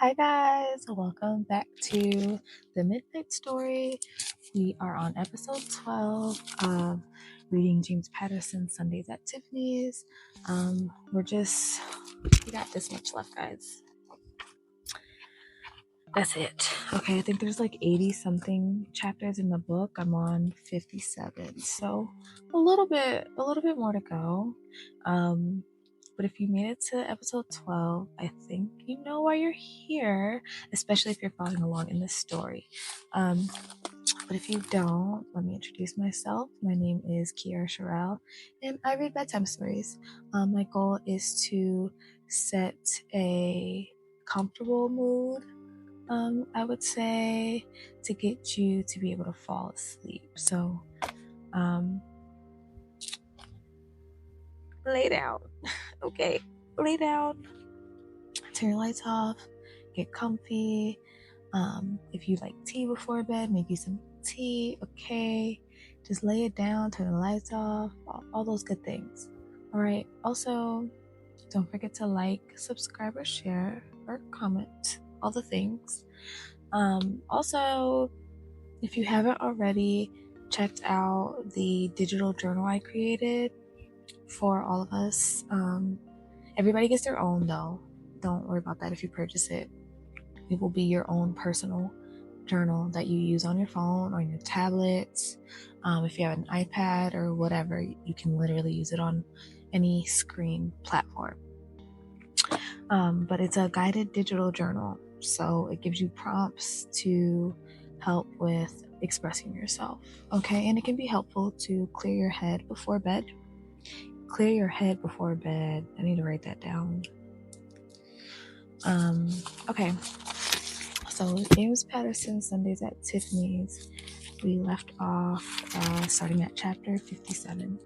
Hi guys, welcome back to the Midnight Story. We are on episode 12 of reading James Patterson Sundays at Tiffany's. We got this much left, guys. That's it. Okay, I think there's like 80 something chapters in the book. I'm on 57, so a little bit more to go. But if you made it to episode 12, I think you know why you're here, especially if you're following along in this story. But if you don't, let me introduce myself. My name is Kiara Sherrell, and I read bedtime stories. My goal is to set a comfortable mood, I would say, to get you to be able to fall asleep. So, lay down. Okay, lay down. Turn your lights off. Get comfy. If you like tea before bed, make you some tea. Okay, just lay it down. Turn the lights off. All those good things. All right. Also, don't forget to like, subscribe, or share, or comment. All the things. Also, if you haven't already checked out the digital journal I created for all of us, everybody gets their own though. Don't worry about that if you purchase it. It will be your own personal journal that you use on your phone or your tablets. If you have an iPad or whatever, you can literally use it on any screen platform. But it's a guided digital journal, so it gives you prompts to help with expressing yourself. Okay, and it can be helpful to clear your head before bed. Clear your head before bed. I need to write that down. Okay. So James Patterson Sundays at Tiffany's. We left off starting at chapter 57.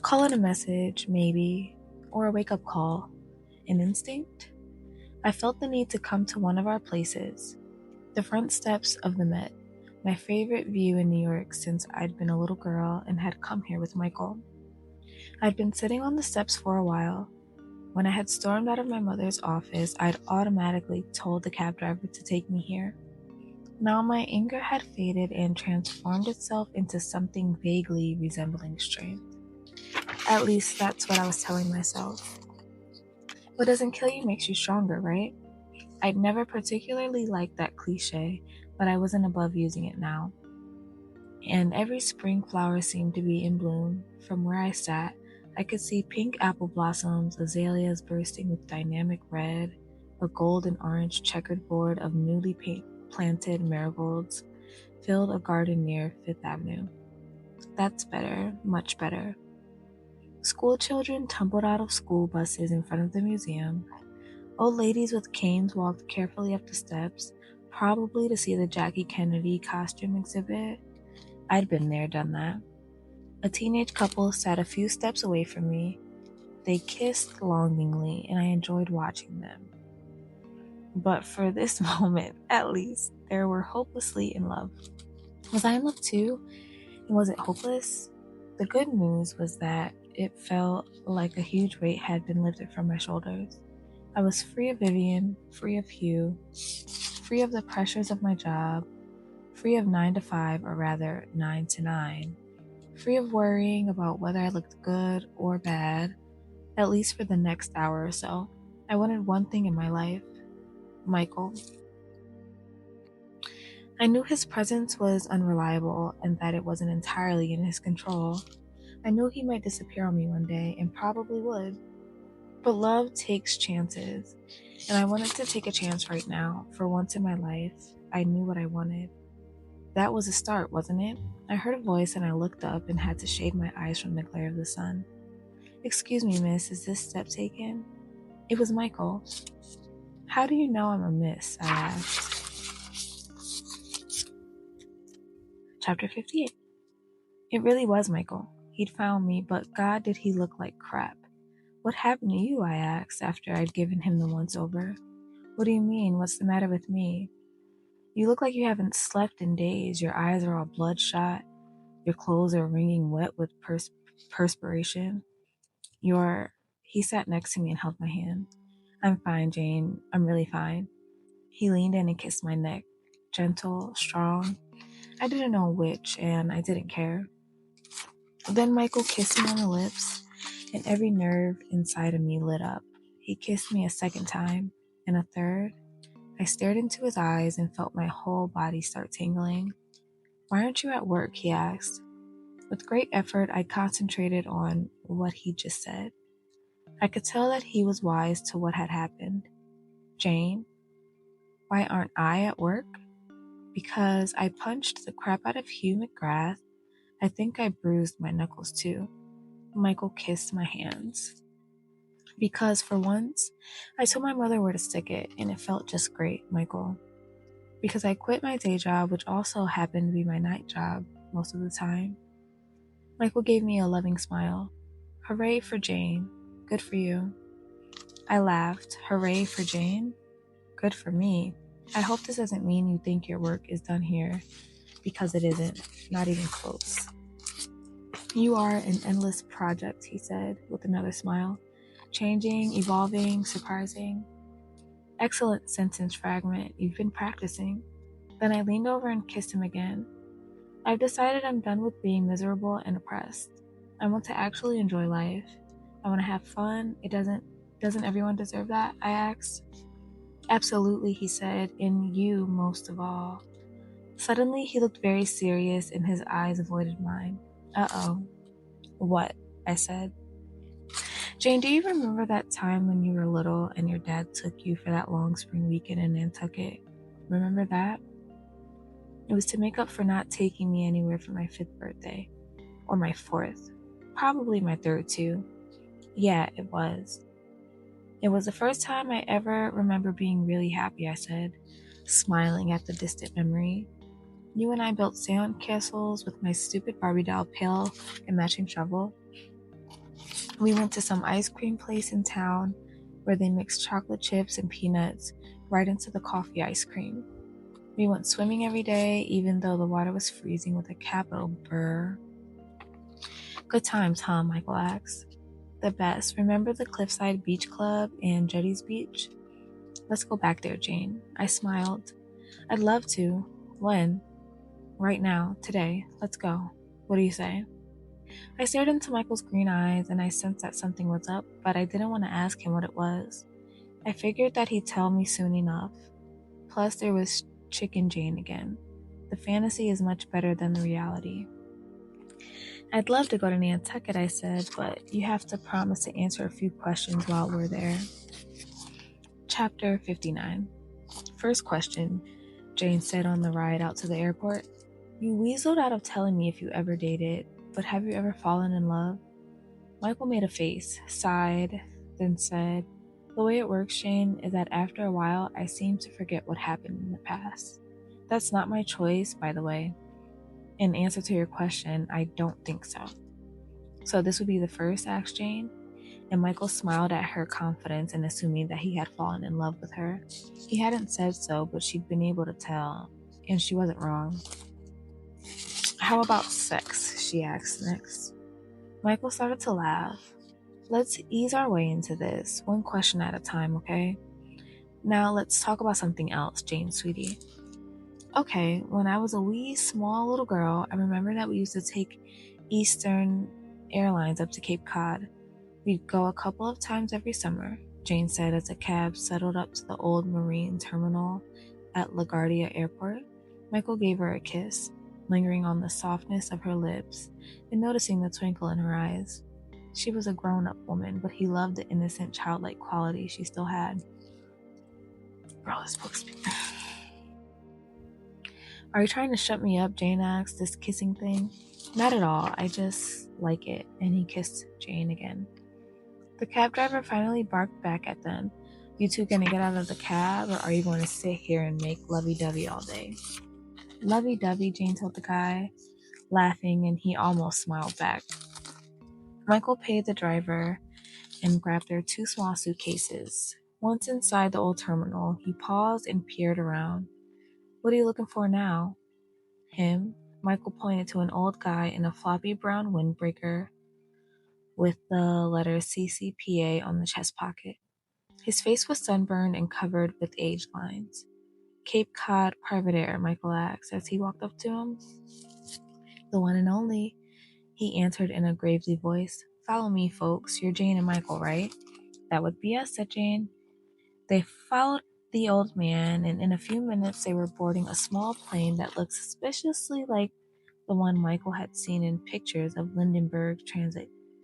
Call it a message, maybe, or a wake-up call. An instinct? I felt the need to come to one of our places. The front steps of the Met, my favorite view in New York since I'd been a little girl and had come here with Michael. I'd been sitting on the steps for a while. When I had stormed out of my mother's office, I'd automatically told the cab driver to take me here. Now my anger had faded and transformed itself into something vaguely resembling strength. At least that's what I was telling myself. What doesn't kill you makes you stronger, right? I'd never particularly liked that cliche, but I wasn't above using it now. And every spring flower seemed to be in bloom. From where I sat, I could see pink apple blossoms, azaleas bursting with dynamic red, a gold and orange checkered board of newly planted marigolds filled a garden near Fifth Avenue. That's better, much better. School children tumbled out of school buses in front of the museum. Old ladies with canes walked carefully up the steps, probably to see the Jackie Kennedy costume exhibit. I'd been there, done that. A teenage couple sat a few steps away from me. They kissed longingly, and I enjoyed watching them. But for this moment, at least, they were hopelessly in love. Was I in love too? And was it hopeless? The good news was that it felt like a huge weight had been lifted from my shoulders. I was free of Vivian, free of Hugh, free of the pressures of my job, free of 9 to 5, or rather 9 to 9, free of worrying about whether I looked good or bad, at least for the next hour or so. I wanted one thing in my life: Michael. I knew his presence was unreliable and that it wasn't entirely in his control. I knew he might disappear on me one day, and probably would. But love takes chances, and I wanted to take a chance right now. For once in my life, I knew what I wanted. That was a start, wasn't it? I heard a voice and I looked up and had to shade my eyes from the glare of the sun. "Excuse me, miss, is this step taken?" It was Michael. "How do you know I'm a miss?" I asked. Chapter 58. It really was Michael. He'd found me, but God, did he look like crap. "What happened to you?" I asked after I'd given him the once-over. "What do you mean? What's the matter with me?" "You look like you haven't slept in days. Your eyes are all bloodshot. Your clothes are wringing wet with perspiration. He sat next to me and held my hand. I'm fine, Jane. I'm really fine. He leaned in and kissed my neck. Gentle, strong. I didn't know which, and I didn't care. Then Michael kissed me on the lips, and every nerve inside of me lit up. He kissed me a second time, and a third. I stared into his eyes and felt my whole body start tingling. Why aren't you at work? He asked. With great effort, I concentrated on what he just said. I could tell that he was wise to what had happened. Jane, why aren't I at work? Because I punched the crap out of Hugh McGrath. I think I bruised my knuckles too. Michael kissed my hands. Because for once, I told my mother where to stick it, and it felt just great, Michael. Because I quit my day job, which also happened to be my night job most of the time. Michael gave me a loving smile. Hooray for Jane. Good for you. I laughed. Hooray for Jane? Good for me. I hope this doesn't mean you think your work is done here, because it isn't, not even close. You are an endless project, he said, with another smile. Changing, evolving, surprising. Excellent sentence fragment. You've been practicing. Then I leaned over and kissed him again. I've decided I'm done with being miserable and oppressed. I want to actually enjoy life. I want to have fun. Doesn't everyone deserve that? I asked. Absolutely, he said, and you most of all. Suddenly, he looked very serious and his eyes avoided mine. Uh-oh. What? I said. Jane, do you remember that time when you were little and your dad took you for that long spring weekend in Nantucket? Remember that? It was to make up for not taking me anywhere for my 5th birthday. Or my 4th. Probably my 3rd too. Yeah, it was. It was the first time I ever remember being really happy, I said, smiling at the distant memory. You and I built sand castles with my stupid Barbie doll pail and matching shovel. We went to some ice cream place in town where they mixed chocolate chips and peanuts right into the coffee ice cream. We went swimming every day, even though the water was freezing with a capital Brr. Good times, huh? Michael asked. The best. Remember the Cliffside Beach Club and Jetty's Beach? Let's go back there, Jane. I smiled. I'd love to. When? Right now. Today. Let's go. What do you say? I stared into Michael's green eyes and I sensed that something was up, but I didn't want to ask him what it was. I figured that he'd tell me soon enough. Plus, there was Chicken Jane again. The fantasy is much better than the reality. I'd love to go to Nantucket, I said, but you have to promise to answer a few questions while we're there. Chapter 59. First question, Jane said on the ride out to the airport. You weaseled out of telling me if you ever dated, but have you ever fallen in love? Michael made a face, sighed, then said, The way it works, Jane, is that after a while I seem to forget what happened in the past. That's not my choice, by the way. In answer to your question, I don't think so. So this would be the first, asked Jane, and Michael smiled at her confidence in assuming that he had fallen in love with her. He hadn't said so, but she'd been able to tell, and she wasn't wrong. How about sex? She asked next. Michael started to laugh. Let's ease our way into this, one question at a time, okay? Now let's talk about something else, Jane, sweetie. Okay, when I was a wee, small little girl, I remember that we used to take Eastern Airlines up to Cape Cod. We'd go a couple of times every summer, Jane said as a cab settled up to the old marine terminal at LaGuardia Airport. Michael gave her a kiss, lingering on the softness of her lips and noticing the twinkle in her eyes. She was a grown-up woman, but he loved the innocent, childlike quality she still had. Bro, this book's... Are you trying to shut me up? Jane asked, this kissing thing. Not at all, I just like it. And he kissed Jane again. The cab driver finally barked back at them. You two gonna get out of the cab, or are you going to sit here and make lovey-dovey all day? Lovey-dovey, Jane told the guy, laughing, and he almost smiled back. Michael paid the driver and grabbed their 2 small suitcases. Once inside the old terminal, he paused and peered around. What are you looking for now? Him. Michael pointed to an old guy in a floppy brown windbreaker with the letter CCPA on the chest pocket. His face was sunburned and covered with age lines. Cape Cod Private Air, Michael asked as he walked up to him. The one and only, he answered in a gravely voice. Follow me, folks. You're Jane and Michael, right? That would be us, said Jane. They followed the old man, and in a few minutes they were boarding a small plane that looked suspiciously like the one Michael had seen in pictures of Lindenberg's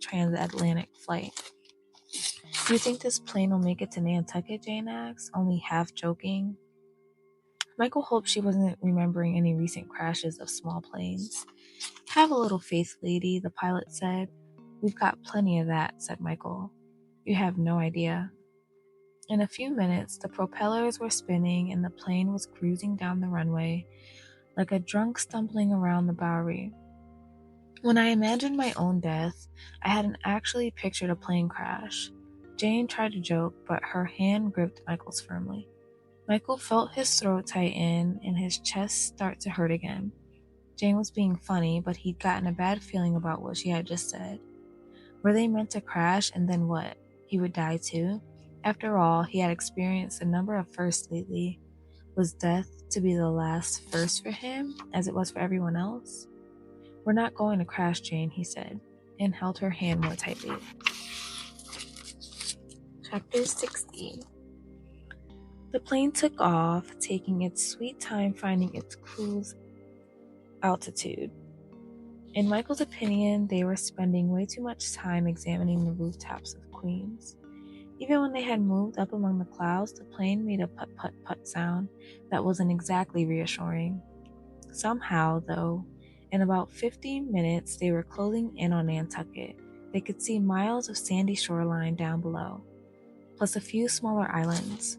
transatlantic flight. Do you think this plane will make it to Nantucket? Jane asked, only half joking. Michael hoped she wasn't remembering any recent crashes of small planes. Have a little faith, lady, the pilot said. We've got plenty of that, said Michael. You have no idea. In a few minutes, the propellers were spinning and the plane was cruising down the runway like a drunk stumbling around the Bowery. When I imagined my own death, I hadn't actually pictured a plane crash. Jane tried to joke, but her hand gripped Michael's firmly. Michael felt his throat tighten and his chest start to hurt again. Jane was being funny, but he'd gotten a bad feeling about what she had just said. Were they meant to crash, and then what? He would die too? After all, he had experienced a number of firsts lately. Was death to be the last first for him, as it was for everyone else? We're not going to crash, Jane, he said, and held her hand more tightly. Chapter 60. The plane took off, taking its sweet time finding its cruise altitude. In Michael's opinion, they were spending way too much time examining the rooftops of Queens. Even when they had moved up among the clouds, the plane made a put-put-put sound that wasn't exactly reassuring. Somehow, though, in about 15 minutes, they were closing in on Nantucket. They could see miles of sandy shoreline down below, plus a few smaller islands.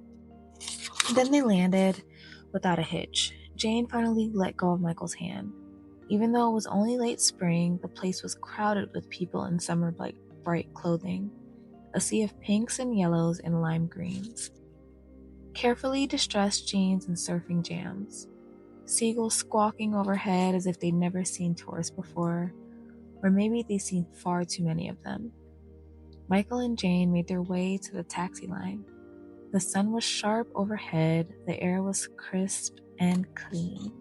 Then they landed without a hitch. Jane finally let go of Michael's hand. Even though it was only late spring, the place was crowded with people in summer-like bright clothing. A sea of pinks and yellows and lime greens. Carefully distressed jeans and surfing jams. Seagulls squawking overhead as if they'd never seen tourists before, or maybe they'd seen far too many of them. Michael and Jane made their way to the taxi line. The sun was sharp overhead, the air was crisp and clean.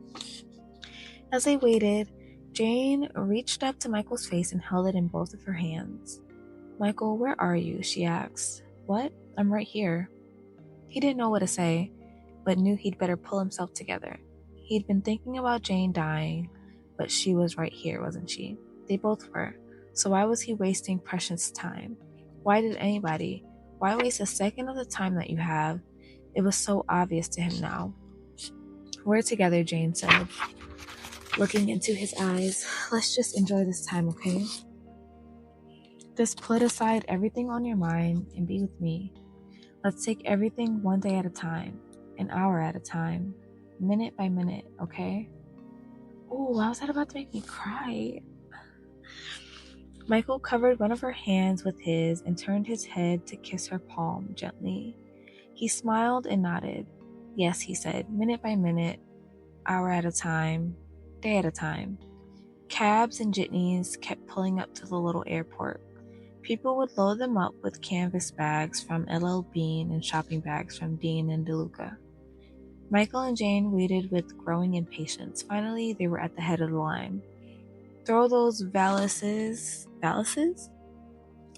As they waited, Jane reached up to Michael's face and held it in both of her hands. Michael, where are you? She asked. What? I'm right here. He didn't know what to say, but knew he'd better pull himself together. He'd been thinking about Jane dying, but she was right here, wasn't she? They both were. So why was he wasting precious time? Why did anybody? Why waste a second of the time that you have? It was so obvious to him now. We're together, Jane said, looking into his eyes. Let's just enjoy this time, okay? Just put aside everything on your mind and be with me. Let's take everything one day at a time, an hour at a time, minute by minute, okay? Ooh, why was that about to make me cry? Michael covered one of her hands with his and turned his head to kiss her palm gently. He smiled and nodded. Yes, he said, minute by minute, hour at a time, day at a time. Cabs and jitneys kept pulling up to the little airport. People would load them up with canvas bags from LL Bean and shopping bags from Dean and DeLuca. Michael and Jane waited with growing impatience. Finally, they were at the head of the line. Throw those valises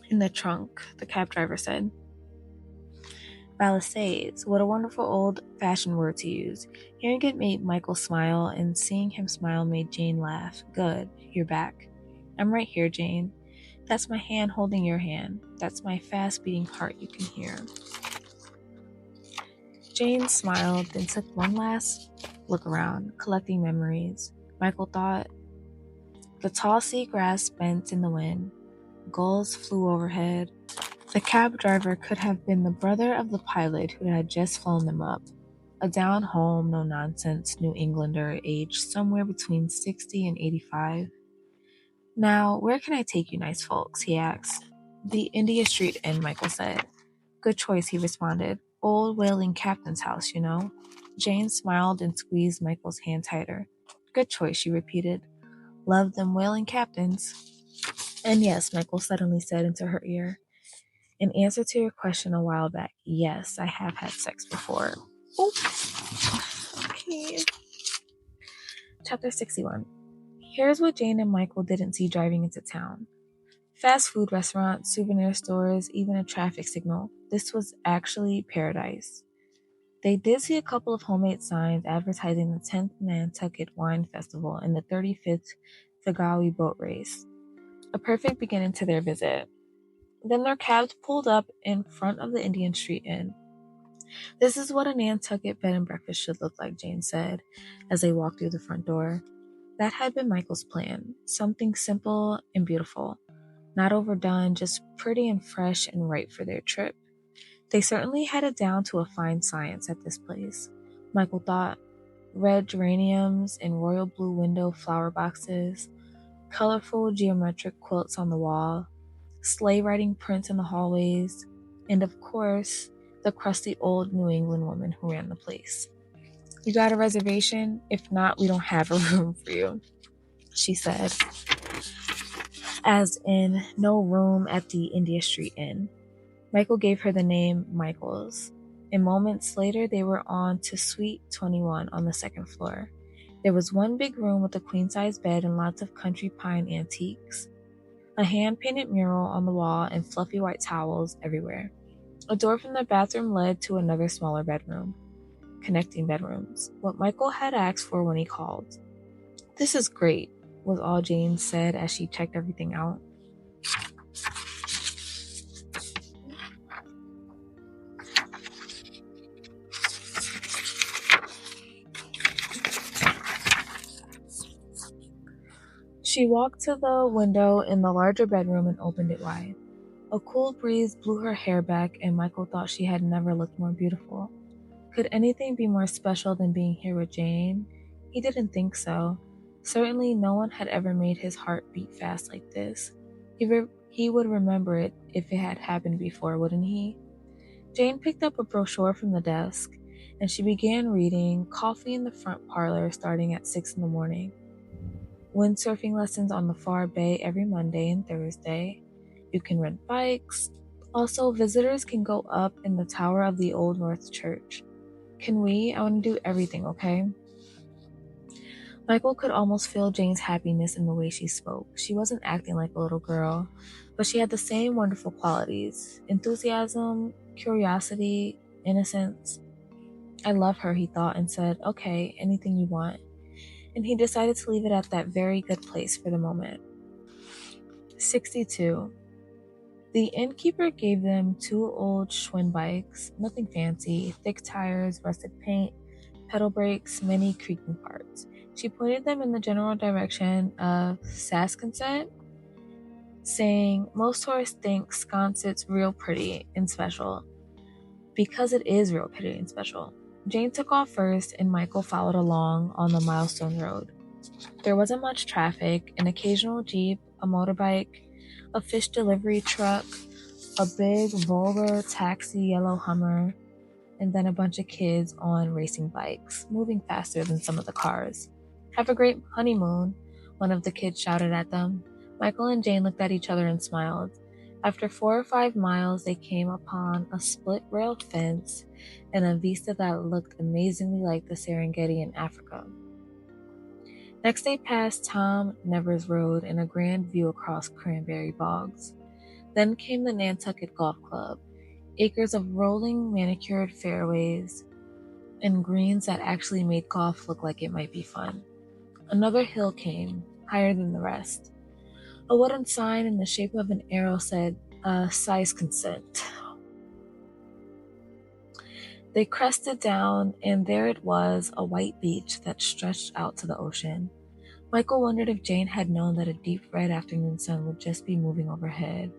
in the trunk, the cab driver said. Valises, what a wonderful old-fashioned word to use. Hearing it made Michael smile, and seeing him smile made Jane laugh. Good, you're back. I'm right here, Jane. That's my hand holding your hand. That's my fast-beating heart you can hear. Jane smiled, then took one last look around, collecting memories. Michael thought. The tall seagrass bent in the wind. Gulls flew overhead. The cab driver could have been the brother of the pilot who had just flown them up. A down-home, no-nonsense New Englander aged somewhere between 60 and 85. Now, where can I take you nice folks? He asked. The India Street Inn, Michael said. Good choice, he responded. Old whaling captain's house, you know. Jane smiled and squeezed Michael's hand tighter. Good choice, she repeated. Love them whaling captains. And yes, Michael suddenly said into her ear. In answer to your question a while back, yes, I have had sex before. Oh, okay. Chapter 61. Here's what Jane and Michael didn't see driving into town. Fast food restaurants, souvenir stores, even a traffic signal. This was actually paradise. They did see a couple of homemade signs advertising the 10th Nantucket Wine Festival and the 35th Fagawi Boat Race. A perfect beginning to their visit. Then their cabs pulled up in front of the Indian Street Inn. This is what a Nantucket bed and breakfast should look like, Jane said, as they walked through the front door. That had been Michael's plan. Something simple and beautiful. Not overdone, just pretty and fresh and right for their trip. They certainly had it down to a fine science at this place. Michael thought. Red geraniums in royal blue window flower boxes, colorful geometric quilts on the wall, sleigh riding prints in the hallways, and of course, the crusty old New England woman who ran the place. You got a reservation? If not, we don't have a room for you, she said, as in no room at the India Street Inn. Michael gave her the name Michael's, and moments later they were on to Suite 21 on the second floor. There was one big room with a queen-size bed and lots of country pine antiques. A hand-painted mural on the wall and fluffy white towels everywhere. A door from the bathroom led to another smaller bedroom. Connecting bedrooms. What Michael had asked for when he called. "This is great," was all Jane said as she checked everything out. She walked to the window in the larger bedroom and opened it wide. A cool breeze blew her hair back, and Michael thought she had never looked more beautiful. Could anything be more special than being here with Jane? He didn't think so. Certainly no one had ever made his heart beat fast like this. He would remember it if it had happened before, wouldn't he? Jane picked up a brochure from the desk, and she began reading Coffee in the Front Parlor starting at 6 in the morning. Windsurfing lessons on the far bay every Monday and Thursday. You can rent bikes. Also, visitors can go up in the tower of the Old North Church. I want to do everything, okay? Michael could almost feel Jane's happiness in the way she spoke. She wasn't acting like a little girl, but she had the same wonderful qualities. Enthusiasm, curiosity, innocence. I love her, he thought, and said, "Okay, anything you want." And he decided to leave it at that very good place for the moment. 62. The innkeeper gave them 2 old Schwinn bikes, nothing fancy, thick tires, rusted paint, pedal brakes, many creaking parts. She pointed them in the general direction of Saskatchewan, saying, "Most tourists think Sconset's real pretty and special, because it is real pretty and special." Jane took off first, and Michael followed along on the Milestone Road. There wasn't much traffic, an occasional Jeep, a motorbike, a fish delivery truck, a big, vulgar, taxi yellow Hummer, and then a bunch of kids on racing bikes, moving faster than some of the cars. "Have a great honeymoon," one of the kids shouted at them. Michael and Jane looked at each other and smiled. After 4 or 5 miles, they came upon a split-rail fence and a vista that looked amazingly like the Serengeti in Africa. Next they passed Tom Nevers Road and a grand view across cranberry bogs. Then came the Nantucket Golf Club, acres of rolling manicured fairways and greens that actually made golf look like it might be fun. Another hill came, higher than the rest. A wooden sign in the shape of an arrow said, "Size consent." They crested down, and there it was, a white beach that stretched out to the ocean. Michael wondered if Jane had known that a deep red afternoon sun would just be moving overhead,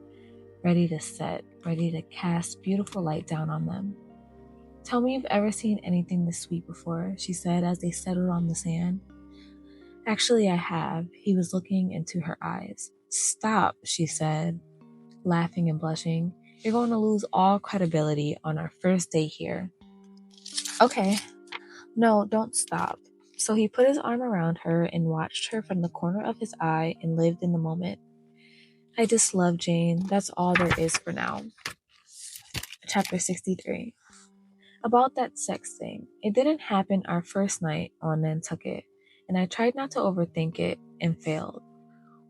ready to set, ready to cast beautiful light down on them. "Tell me you've ever seen anything this sweet before," she said as they settled on the sand. "Actually, I have." He was looking into her eyes. "Stop," she said, laughing and blushing. "You're going to lose all credibility on our first day here." "Okay." "No, don't stop." So he put his arm around her and watched her from the corner of his eye and lived in the moment. "I just love Jane. That's all there is for now." Chapter 63. About that sex thing. It didn't happen our first night on Nantucket, and I tried not to overthink it and failed,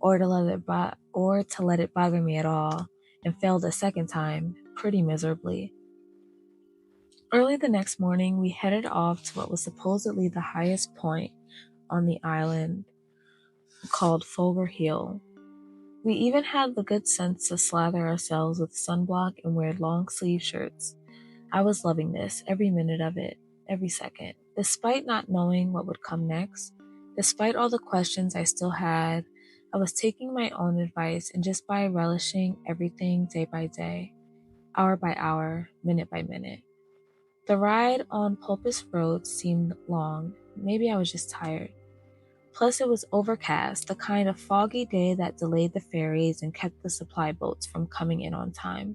or to let it bother me at all, and failed a second time, pretty miserably. Early the next morning, we headed off to what was supposedly the highest point on the island, called Fulger Hill. We even had the good sense to slather ourselves with sunblock and wear long sleeve shirts. I was loving this, every minute of it, every second. Despite not knowing what would come next, despite all the questions I still had, I was taking my own advice and just by relishing everything day by day, hour by hour, minute by minute. The ride on Pulpus Road seemed long. Maybe I was just tired. Plus, it was overcast, the kind of foggy day that delayed the ferries and kept the supply boats from coming in on time.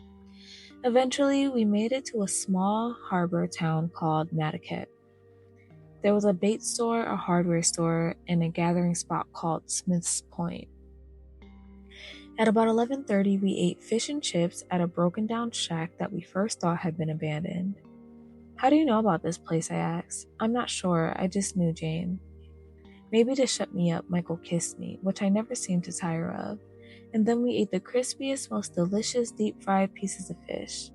Eventually, we made it to a small harbor town called Nantucket. There was a bait store, a hardware store, and a gathering spot called Smith's Point. At about 11:30, we ate fish and chips at a broken-down shack that we first thought had been abandoned. "How do you know about this place?" I asked. "I'm not sure, I just knew Jane." Maybe to shut me up, Michael kissed me, which I never seemed to tire of, and then we ate the crispiest, most delicious deep-fried pieces of fish.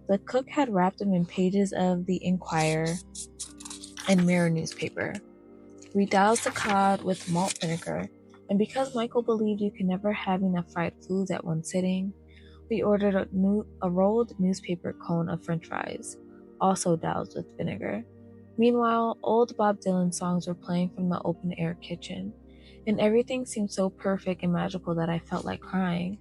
The cook had wrapped them in pages of the Inquirer and Mirror newspaper. We doused the cod with malt vinegar, and because Michael believed you can never have enough fried foods at one sitting, we ordered a rolled newspaper cone of french fries, also doused with vinegar. Meanwhile, old Bob Dylan songs were playing from the open-air kitchen, and everything seemed so perfect and magical that I felt like crying.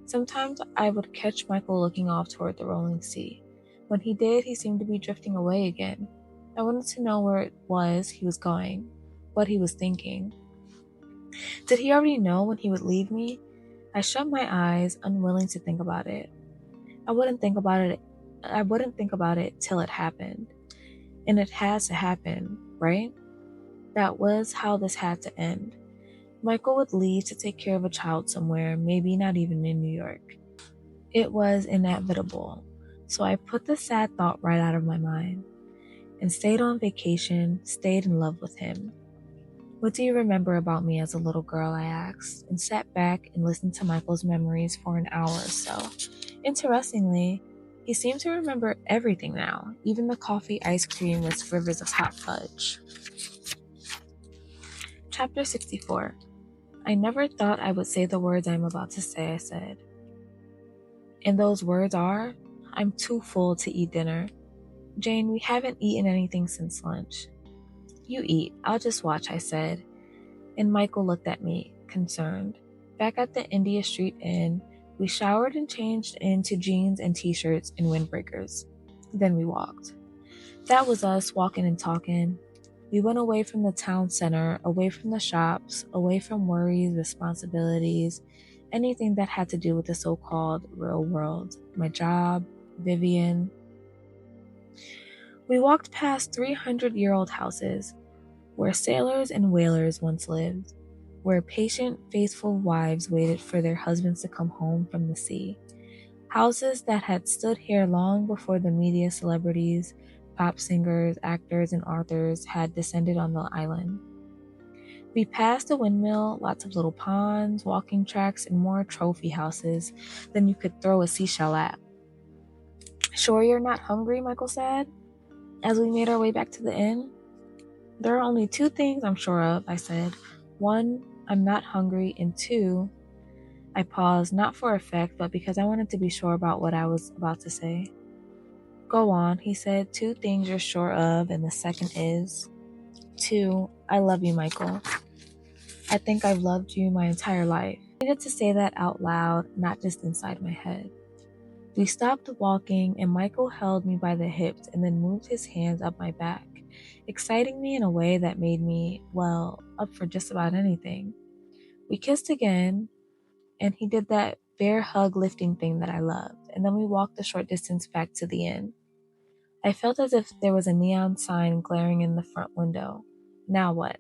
Sometimes I would catch Michael looking off toward the rolling sea. When he did, he seemed to be drifting away again. I wanted to know where it was he was going, what he was thinking. Did he already know when he would leave me? I shut my eyes, unwilling to think about it. I wouldn't think about it till it happened. And it had to happen, right? That was how this had to end. Michael would leave to take care of a child somewhere, maybe not even in New York. It was inevitable, so I put the sad thought right out of my mind and stayed on vacation, stayed in love with him. "What do you remember about me as a little girl?" I asked, and sat back and listened to Michael's memories for an hour or so. Interestingly, he seemed to remember everything now, even the coffee ice cream with rivers of hot fudge. Chapter 64. I never thought I would say the words I'm about to say, I said. And those words are, I'm too full to eat dinner. Jane, we haven't eaten anything since lunch. You eat, I'll just watch, I said. And Michael looked at me, concerned. Back at the India Street Inn, we showered and changed into jeans and t-shirts and windbreakers. Then we walked. That was us walking and talking. We went away from the town center, away from the shops, away from worries, responsibilities, anything that had to do with the so-called real world. My job, Vivian. We walked past 300-year-old houses, where sailors and whalers once lived, where patient, faithful wives waited for their husbands to come home from the sea. Houses that had stood here long before the media celebrities, pop singers, actors, and authors had descended on the island. We passed a windmill, lots of little ponds, walking tracks, and more trophy houses than you could throw a seashell at. "Sure you're not hungry?" Michael said, as we made our way back to the inn. "There are only two things I'm sure of," I said. "One, I'm not hungry, and two," I paused, not for effect, but because I wanted to be sure about what I was about to say. "Go on," he said. "Two things you're sure of, and the second is..." "Two, I love you, Michael. I think I've loved you my entire life." I needed to say that out loud, not just inside my head. We stopped walking, and Michael held me by the hips and then moved his hands up my back, exciting me in a way that made me, well, up for just about anything. We kissed again, and he did that bear hug lifting thing that I loved, and then we walked a short distance back to the inn. I felt as if there was a neon sign glaring in the front window. Now what?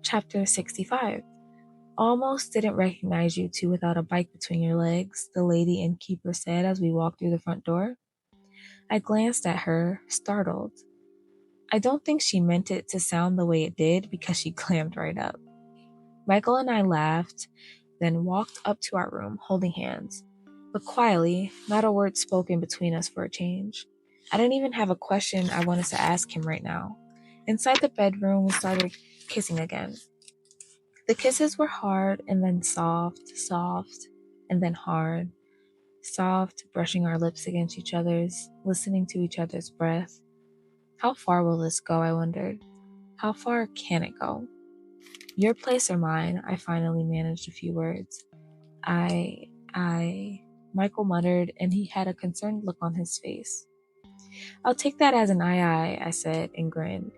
Chapter 65. Almost didn't recognize you two without a bike between your legs, the lady innkeeper said as we walked through the front door. I glanced at her, startled. I don't think she meant it to sound the way it did because she clammed right up. Michael and I laughed, then walked up to our room, holding hands. But quietly, not a word spoken between us for a change. I didn't even have a question I wanted to ask him right now. Inside the bedroom, we started kissing again. The kisses were hard and then soft, and then hard. Soft, brushing our lips against each other's, listening to each other's breath. How far will this go, I wondered. How far can it go? Your place or mine, I finally managed a few words. I, Michael muttered, and he had a concerned look on his face. I'll take that as an I said, and grinned.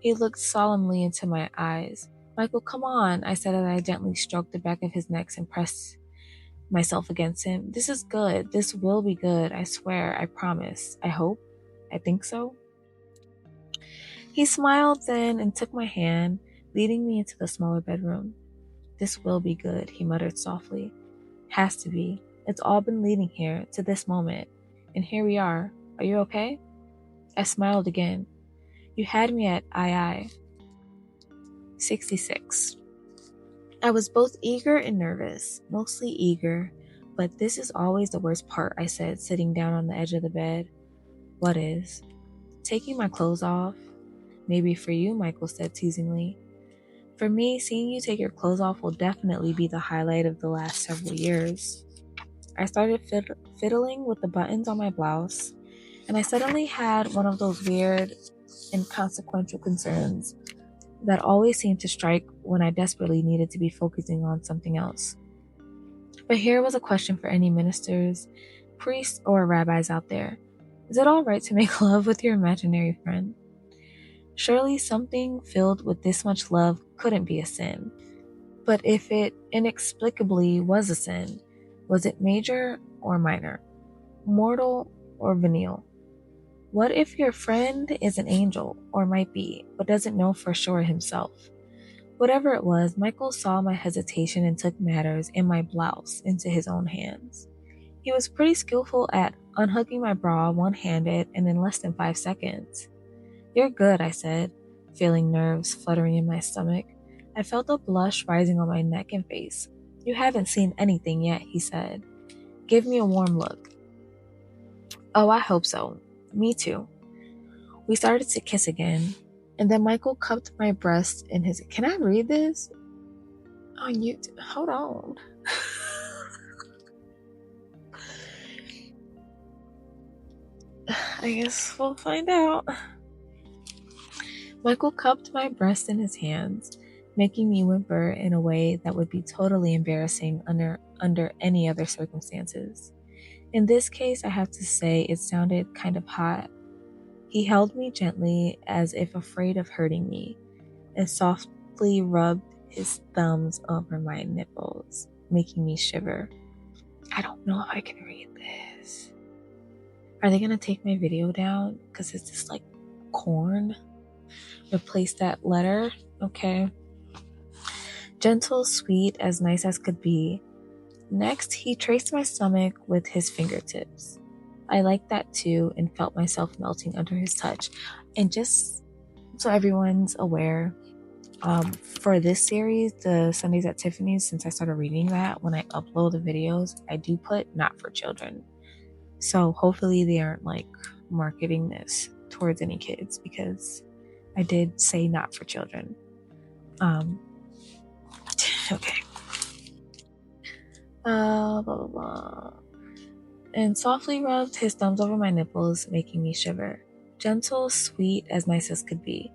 He looked solemnly into my eyes. Michael, come on, I said as I gently stroked the back of his neck and pressed myself against him. This is good. This will be good. I swear. I promise. I hope. I think so. He smiled then and took my hand, leading me into the smaller bedroom. This will be good, he muttered softly. Has to be. It's all been leading here, to this moment. And here we are. Are you okay? I smiled again. You had me at I. 66. I was both eager and nervous, mostly eager, but this is always the worst part, I said, sitting down on the edge of the bed. What is? Taking my clothes off. Maybe for you, Michael said teasingly. For me, seeing you take your clothes off will definitely be the highlight of the last several years. I started fiddling with the buttons on my blouse, and I suddenly had one of those weird, inconsequential concerns that always seemed to strike when I desperately needed to be focusing on something else. But here was a question for any ministers, priests, or rabbis out there. Is it all right to make love with your imaginary friend? Surely something filled with this much love couldn't be a sin. But if it inexplicably was a sin, was it major or minor? Mortal or venial? What if your friend is an angel, or might be, but doesn't know for sure himself? Whatever it was, Michael saw my hesitation and took matters in my blouse into his own hands. He was pretty skillful at unhooking my bra one-handed and in less than 5 seconds. You're good, I said, feeling nerves fluttering in my stomach. I felt a blush rising on my neck and face. You haven't seen anything yet, he said. Give me a warm look. Oh, I hope so. Me too. We started to kiss again, and then Michael cupped my breast in his... Can I read this? On YouTube? Hold on. I guess we'll find out. Michael cupped my breast in his hands, making me whimper in a way that would be totally embarrassing under any other circumstances. In this case, I have to say it sounded kind of hot. He held me gently as if afraid of hurting me, and softly rubbed his thumbs over my nipples, making me shiver. I don't know if I can read this. Are they gonna take my video down? Because it's just like corn. Replace that letter. Okay. Gentle, sweet, as nice as could be. Next, he traced my stomach with his fingertips. I liked that too and felt myself melting under his touch. And just so everyone's aware, for this series, the Sundays at Tiffany's, since I started reading that, when I upload the videos, I do put not for children. So hopefully they aren't like marketing this towards any kids, because I did say not for children. Okay. Blah, blah, blah. And softly rubbed his thumbs over my nipples, making me shiver. Gentle, sweet, as nice as could be.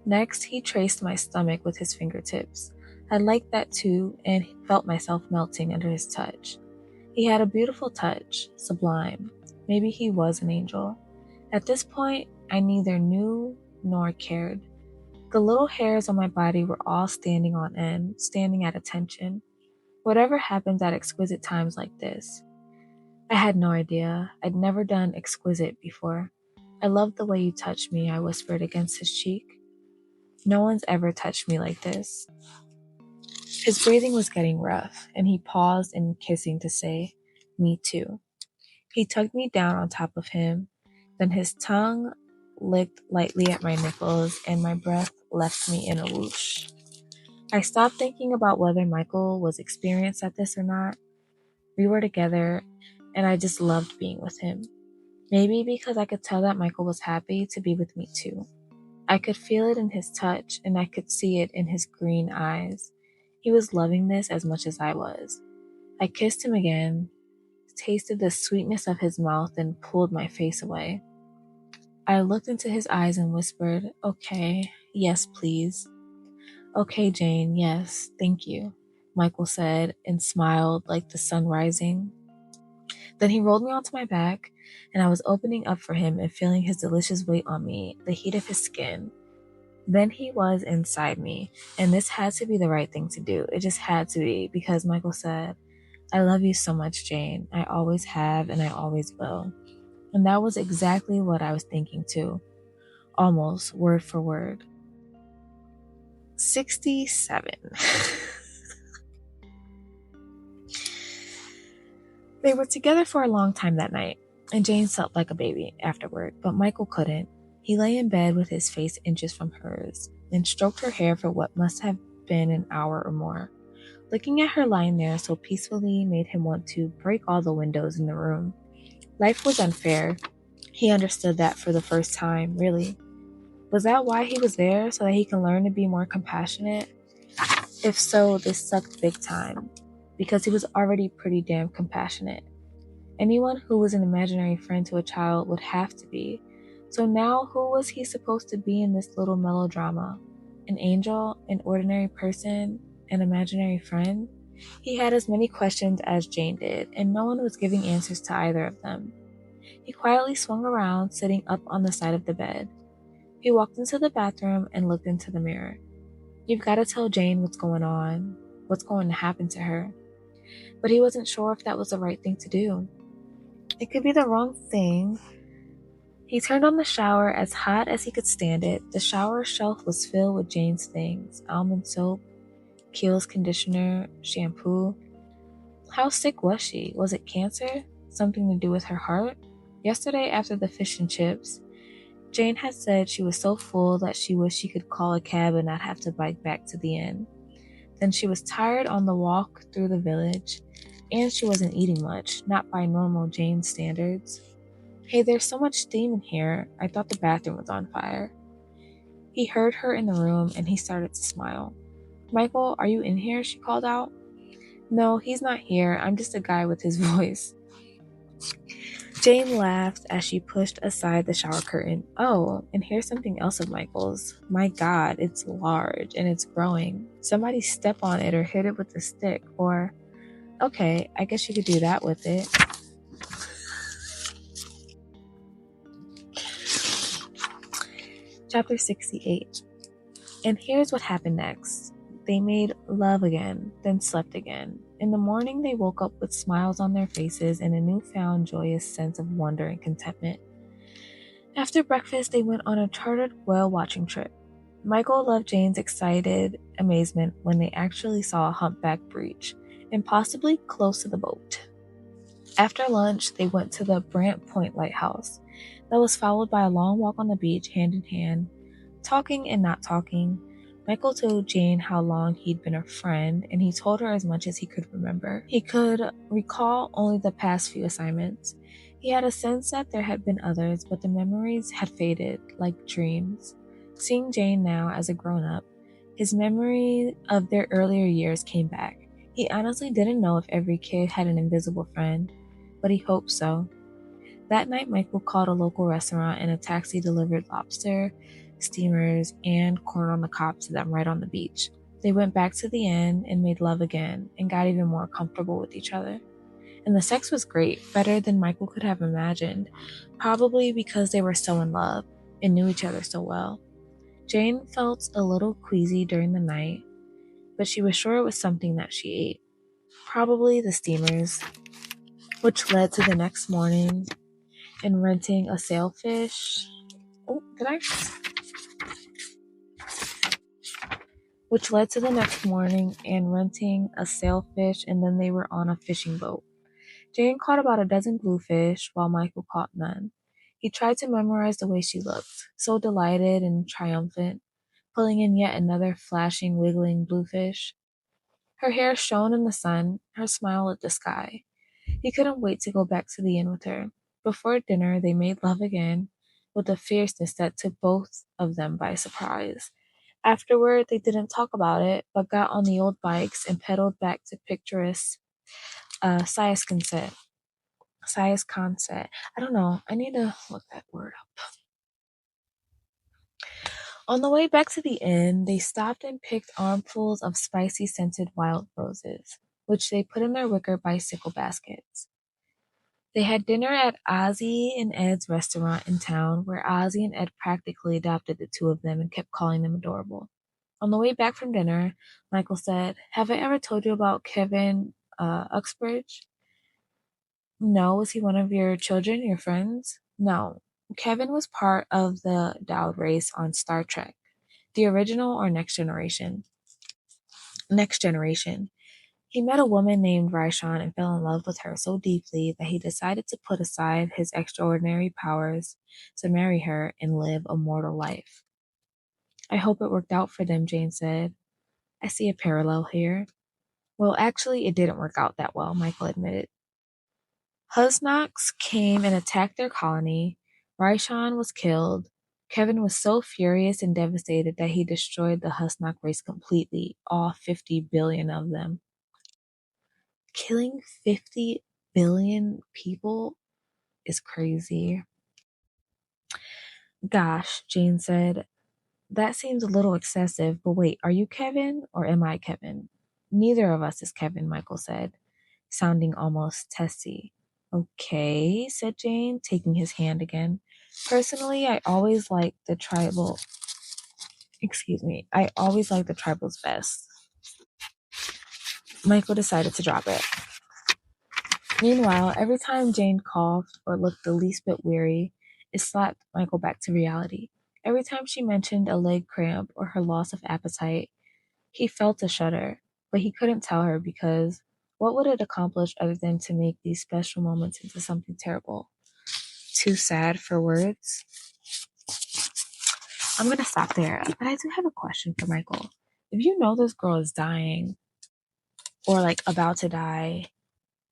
Next, he traced my stomach with his fingertips. I liked that too, and felt myself melting under his touch. He had a beautiful touch, sublime. Maybe he was an angel. At this point, I neither knew nor cared. The little hairs on my body were all standing on end, standing at attention. Whatever happens at exquisite times like this. I had no idea. I'd never done exquisite before. I love the way you touch me, I whispered against his cheek. No one's ever touched me like this. His breathing was getting rough, and he paused in kissing to say, "Me too." He tugged me down on top of him, then his tongue licked lightly at my nipples, and my breath left me in a whoosh. I stopped thinking about whether Michael was experienced at this or not. We were together, and I just loved being with him. Maybe because I could tell that Michael was happy to be with me too. I could feel it in his touch, and I could see it in his green eyes. He was loving this as much as I was. I kissed him again, tasted the sweetness of his mouth, and pulled my face away. I looked into his eyes and whispered, "Okay, yes, please." "Okay, Jane, yes, thank you," Michael said and smiled like the sun rising. Then he rolled me onto my back, and I was opening up for him and feeling his delicious weight on me, the heat of his skin. Then he was inside me, and this had to be the right thing to do. It just had to be, because Michael said, "I love you so much, Jane. I always have, and I always will." And that was exactly what I was thinking too, almost word for word. 67. They were together for a long time that night, and Jane slept like a baby afterward, but Michael couldn't. He lay in bed with his face inches from hers and stroked her hair for what must have been an hour or more. Looking at her lying there so peacefully made him want to break all the windows in the room. Life was unfair. He understood that for the first time, really. Was that why he was there, so that he can learn to be more compassionate? If so, this sucked big time, because he was already pretty damn compassionate. Anyone who was an imaginary friend to a child would have to be. So now who was he supposed to be in this little melodrama? An angel, an ordinary person, an imaginary friend? He had as many questions as Jane did, and no one was giving answers to either of them. He quietly swung around, sitting up on the side of the bed. He walked into the bathroom and looked into the mirror. You've got to tell Jane what's going on, what's going to happen to her. But he wasn't sure if that was the right thing to do. It could be the wrong thing. He turned on the shower as hot as he could stand it. The shower shelf was filled with Jane's things: almond soap, Kiehl's conditioner, shampoo. How sick was she? Was it cancer? Something to do with her heart? Yesterday, after the fish and chips, Jane had said she was so full that she wished she could call a cab and not have to bike back to the inn. Then she was tired on the walk through the village, and she wasn't eating much, not by normal Jane standards. Hey, there's so much steam in here. I thought the bathroom was on fire. He heard her in the room, and he started to smile. Michael, are you in here? She called out. No, he's not here. I'm just a guy with his voice. Jane laughed as she pushed aside the shower curtain. Oh, and here's something else of Michael's. My God, it's large and it's growing. Somebody step on it or hit it with a stick, or... Okay, I guess you could do that with it. Chapter 68. And here's what happened next. They made love again, then slept again. In the morning, they woke up with smiles on their faces and a newfound joyous sense of wonder and contentment. After breakfast, they went on a chartered whale-watching trip. Michael loved Jane's excited amazement when they actually saw a humpback breach, and possibly close to the boat. After lunch, they went to the Brant Point Lighthouse. That was followed by a long walk on the beach, hand in hand. Talking and not talking, Michael told Jane how long he'd been a friend, and he told her as much as he could remember. He could recall only the past few assignments. He had a sense that there had been others, but the memories had faded, like dreams. Seeing Jane now as a grown-up, his memory of their earlier years came back. He honestly didn't know if every kid had an invisible friend, but he hoped so. That night, Michael called a local restaurant, and a taxi delivered lobster, steamers, and corn on the cob to them right on the beach. They went back to the inn and made love again and got even more comfortable with each other. And the sex was great, better than Michael could have imagined, probably because they were so in love and knew each other so well. Jane felt a little queasy during the night, but she was sure it was something that she ate. Probably the steamers, which led to the next morning and renting a sailfish. Oh, did I? which led to the next morning and renting a sailfish, and then they were on a fishing boat. Jane caught about a dozen bluefish, while Michael caught none. He tried to memorize the way she looked, so delighted and triumphant, pulling in yet another flashing, wiggling bluefish. Her hair shone in the sun, her smile lit the sky. He couldn't wait to go back to the inn with her. Before dinner, they made love again, with a fierceness that took both of them by surprise. Afterward, they didn't talk about it, but got on the old bikes and pedaled back to picturesque Siasconset. Siasconset. I don't know. I need to look that word up. On the way back to the inn, they stopped and picked armfuls of spicy scented wild roses, which they put in their wicker bicycle baskets. They had dinner at Ozzy and Ed's restaurant in town, where Ozzy and Ed practically adopted the two of them and kept calling them adorable. On the way back from dinner, Michael said, "Have I ever told you about Kevin Uxbridge?" "No. Was he one of your children, your friends?" "No. Kevin was part of the Dowd race on Star Trek. The original or Next Generation? Next Generation. He met a woman named Raishan and fell in love with her so deeply that he decided to put aside his extraordinary powers to marry her and live a mortal life." "I hope it worked out for them," Jane said. "I see a parallel here." "Well, actually, it didn't work out that well," Michael admitted. Husnox came and attacked their colony. Raishan was killed. Kevin was so furious and devastated that he destroyed the Husnock race completely, all 50 billion of them. Killing 50 billion people is crazy. "Gosh," Jane said, "that seems a little excessive, but wait, are you Kevin or am I Kevin?" "Neither of us is Kevin," Michael said, sounding almost testy. "Okay," said Jane, taking his hand again. "Personally, I always like the tribal. I always like the tribals best." Michael decided to drop it. Meanwhile, every time Jane coughed or looked the least bit weary, it slapped Michael back to reality. Every time she mentioned a leg cramp or her loss of appetite, he felt a shudder, but he couldn't tell her because what would it accomplish other than to make these special moments into something terrible? Too sad for words. I'm going to stop there, but I do have a question for Michael. If you know this girl is dying or like about to die,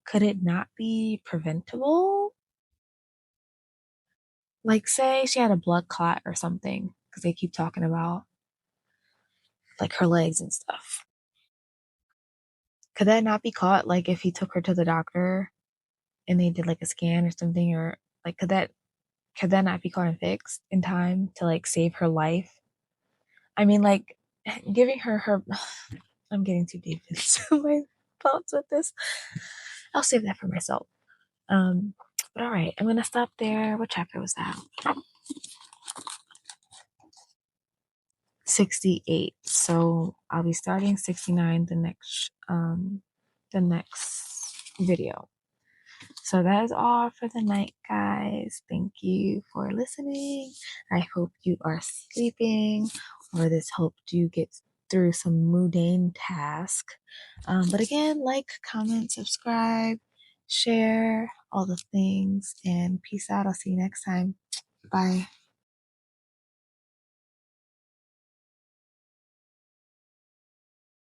could it not be preventable? Like, say she had a blood clot or something, because they keep talking about like her legs and stuff. Could that not be caught? Like, if he took her to the doctor and they did like a scan or something, or like, could that not be caught and fixed in time to like save her life? I mean, like, giving her. I'm getting too deep into my thoughts with this. I'll save that for myself. But all right, I'm gonna stop there. What chapter was that? 68. So I'll be starting 69 the next video. So that is all for the night, guys. Thank you for listening. I hope you are sleeping, or this helped you get through some mundane task. But again, like, comment, subscribe, share, all the things, and peace out. I'll see you next time. Bye.